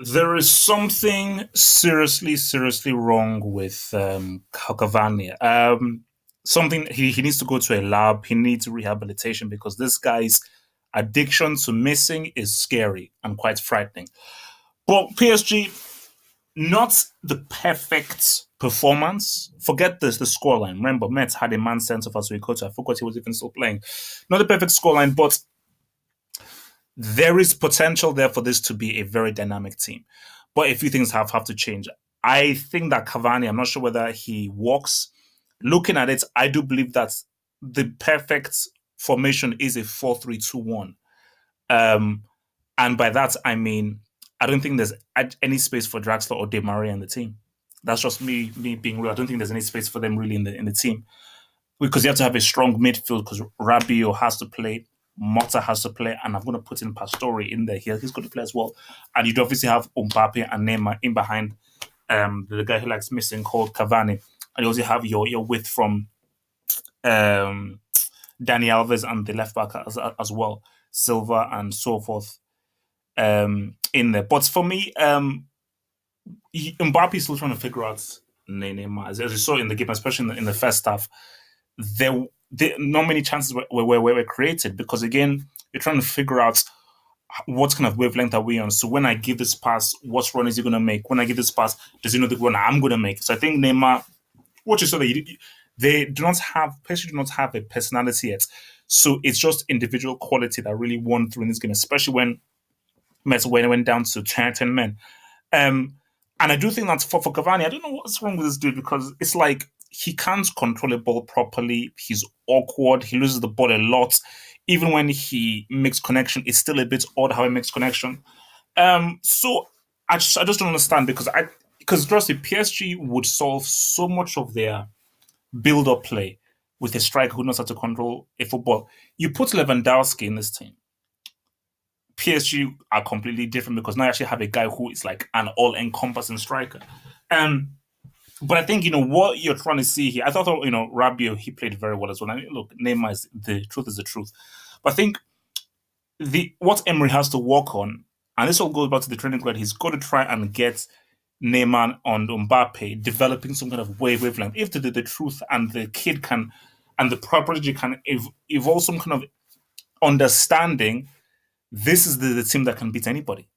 There is something seriously, seriously wrong with Cavani. Something he needs to go to a lab. He needs rehabilitation because this guy's addiction to missing is scary and quite frightening. But PSG, not the perfect performance. Forget this, the scoreline. Remember, Metz had a man sent off as we coach. I forgot he was even still playing. Not the perfect scoreline, but there is potential there for this to be a very dynamic team. But a few things have to change. I think that Cavani, I'm not sure whether he works. Looking at it, I do believe that the perfect formation is a 4-3-2-1. Um, and by that, I mean, I don't think there's any space for Draxler or Di Maria in the team. That's just me being real. I don't think there's any space for them really in the team because you have to have a strong midfield because Rabiot has to play, Mota has to play, and I'm going to put in Pastore in there. He's going to play as well. And you'd obviously have Mbappe and Neymar in behind the guy who likes missing called Cavani. And you also have your width from Dani Alves and the left back as well, Silva and so forth in there. But for me, Mbappe is still trying to figure out Neymar. As you saw in the game, especially in the first half, there not many chances were created because again, you're trying to figure out what kind of wavelength are we on. So when I give this pass, what run is he going to make? When I give this pass, does he know the run I'm going to make? So I think Neymar, what you saw, they do not have, PSG do not have a personality yet. So it's just individual quality that really won through in this game, especially when Metz went down to 10 men. And I do think that for Cavani, I don't know what's wrong with this dude because it's like he can't control a ball properly. He's awkward. He loses the ball a lot. Even when he makes connection, it's still a bit odd how he makes connection. So I just don't understand because honestly, PSG would solve so much of their build-up play with a striker who knows how to control a football. You put Lewandowski in this team, PSG are completely different because now you actually have a guy who is like an all-encompassing striker. But I think, what you're trying to see here, I thought, Rabiot, he played very well as well. I mean, look, Neymar the truth is the truth. But I think what Emery has to work on, and this all goes back to the training ground, he's got to try and get Neymar and Mbappe developing some kind of wavelength. If the truth and the kid can, and the prodigy can evolve some kind of understanding, this is the team that can beat anybody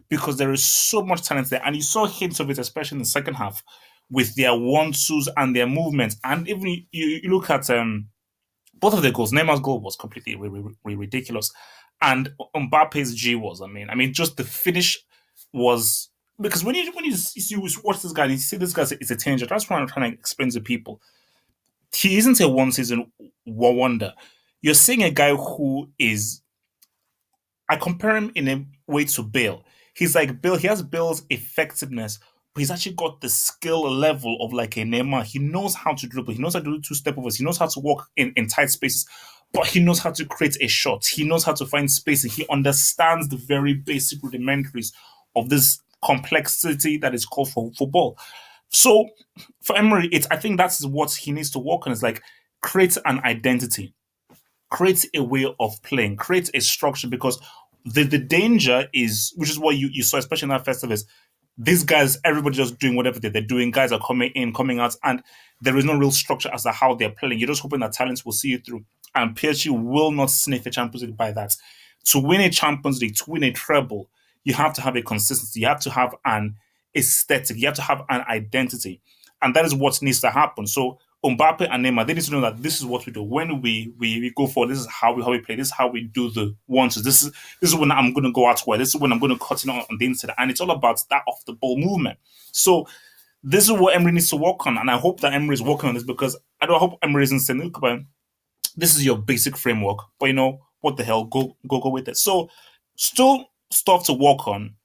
because there is so much talent there. And you saw hints of it, especially in the second half, with their one-twos and their movements. And even you look at both of their goals. Neymar's goal was completely ridiculous. And Mbappe's G was, I mean, just the finish was... Because when you watch this guy and you see this guy is a teenager, that's what I'm trying to explain to people. He isn't a one-season wonder. You're seeing a guy who is... I compare him in a way to Bale. He's like Bale. He has Bale's effectiveness, but he's actually got the skill level of like a Neymar. He knows how to dribble. He knows how to do two-step overs. He knows how to walk in tight spaces, but he knows how to create a shot. He knows how to find spacing. He understands the very basic rudimentaries of this complexity that is called for football. So for Emery, I think that's what he needs to work on. Is like create an identity, create a way of playing, create a structure because the danger is, which is what you saw, especially in that first service, these guys, everybody just doing whatever they're doing. Guys are coming in, coming out, and there is no real structure as to how they're playing. You're just hoping that talents will see you through. And PSG will not sniff a Champions League by that. To win a Champions League, to win a treble, you have to have a consistency. You have to have an aesthetic. You have to have an identity. And that is what needs to happen. So Mbappe and Neymar, they need to know that this is what we do. When we go forward, this is how we play. This is how we do the ones. This is when I'm going to go out wide. This is when I'm going to cut in on the inside. And it's all about that off the ball movement. So this is what Emery needs to work on. And I hope that Emery is working on this because I hope Emery isn't saying, look, man, this is your basic framework. But what the hell? Go with it. So still stuff to work on.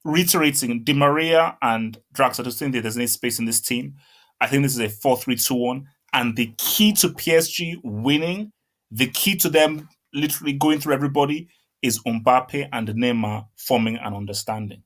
Reiterating, Di Maria and Drax, I don't think there's any space in this team. I think this is a 4-3-2-1. And the key to PSG winning, the key to them literally going through everybody is Mbappe and Neymar forming an understanding.